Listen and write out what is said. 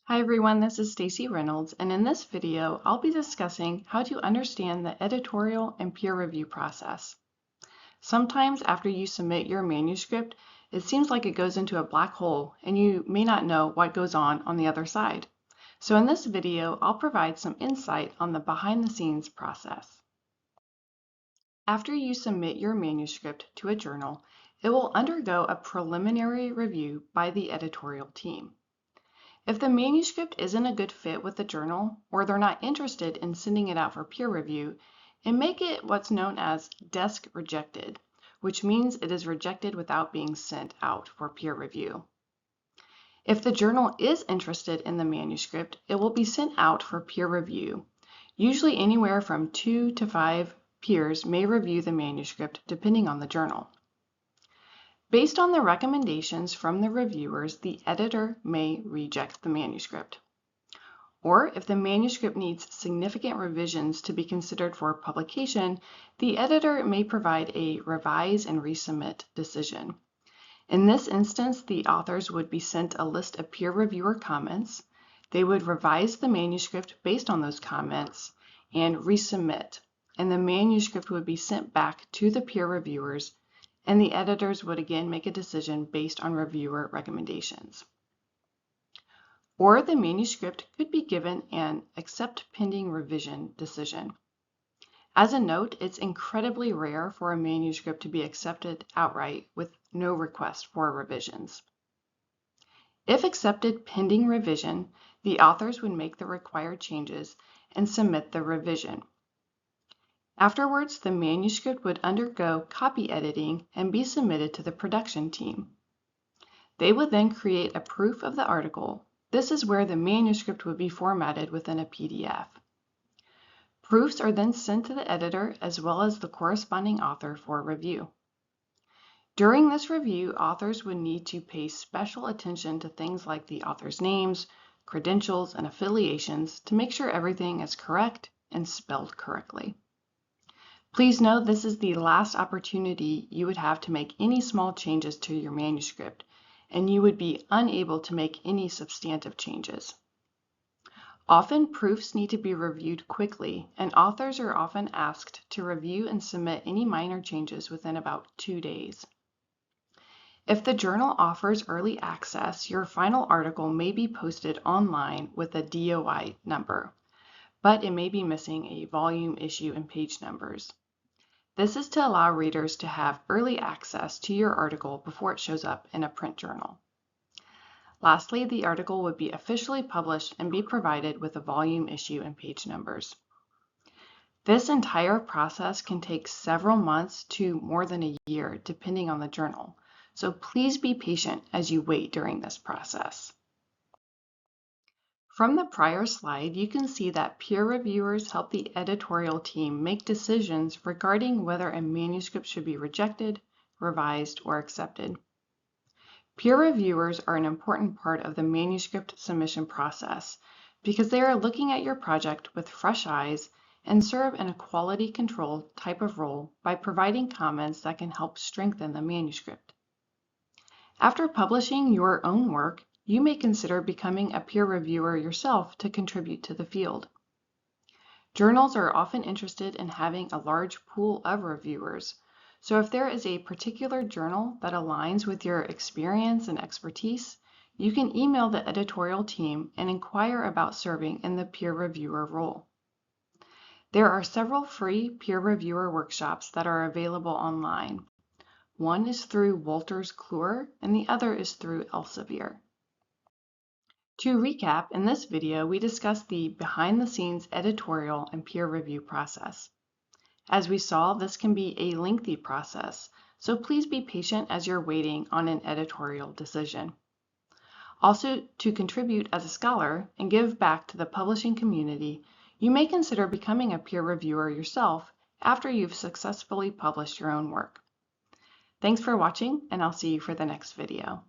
Hi everyone, this is Stacy Reynolds, and in this video, I'll be discussing how to understand the editorial and peer review process. Sometimes after you submit your manuscript, it seems like it goes into a black hole and you may not know what goes on the other side. So in this video, I'll provide some insight on the behind-the-scenes process. After you submit your manuscript to a journal, it will undergo a preliminary review by the editorial team. If the manuscript isn't a good fit with the journal, or they're not interested in sending it out for peer review, it may get what's known as desk rejected, which means it is rejected without being sent out for peer review. If the journal is interested in the manuscript, it will be sent out for peer review. Usually anywhere from 2 to 5 peers may review the manuscript depending on the journal. Based on the recommendations from the reviewers, the editor may reject the manuscript. Or if the manuscript needs significant revisions to be considered for publication, the editor may provide a revise and resubmit decision. In this instance, the authors would be sent a list of peer reviewer comments. They would revise the manuscript based on those comments and resubmit, and the manuscript would be sent back to the peer reviewers, and the editors would again make a decision based on reviewer recommendations. Or the manuscript could be given an accept pending revision decision. As a note, it's incredibly rare for a manuscript to be accepted outright with no request for revisions. If accepted pending revision, the authors would make the required changes and submit the revision. Afterwards, the manuscript would undergo copy editing and be submitted to the production team. They would then create a proof of the article. This is where the manuscript would be formatted within a PDF. Proofs are then sent to the editor as well as the corresponding author for review. During this review, authors would need to pay special attention to things like the author's names, credentials, and affiliations to make sure everything is correct and spelled correctly. Please know this is the last opportunity you would have to make any small changes to your manuscript, and you would be unable to make any substantive changes. Often proofs need to be reviewed quickly, and authors are often asked to review and submit any minor changes within about 2 days. If the journal offers early access, your final article may be posted online with a DOI number, but it may be missing a volume, issue, and page numbers. This is to allow readers to have early access to your article before it shows up in a print journal. Lastly, the article would be officially published and be provided with a volume, issue, and page numbers. This entire process can take several months to more than a year, depending on the journal, so please be patient as you wait during this process. From the prior slide, you can see that peer reviewers help the editorial team make decisions regarding whether a manuscript should be rejected, revised, or accepted. Peer reviewers are an important part of the manuscript submission process because they are looking at your project with fresh eyes and serve in a quality control type of role by providing comments that can help strengthen the manuscript. After publishing your own work, you may consider becoming a peer reviewer yourself to contribute to the field. Journals are often interested in having a large pool of reviewers, so if there is a particular journal that aligns with your experience and expertise, you can email the editorial team and inquire about serving in the peer reviewer role. There are several free peer reviewer workshops that are available online. One is through Wolters Kluwer and the other is through Elsevier. To recap, in this video, we discussed the behind-the-scenes editorial and peer review process. As we saw, this can be a lengthy process, so please be patient as you're waiting on an editorial decision. Also, to contribute as a scholar and give back to the publishing community, you may consider becoming a peer reviewer yourself after you've successfully published your own work. Thanks for watching, and I'll see you for the next video.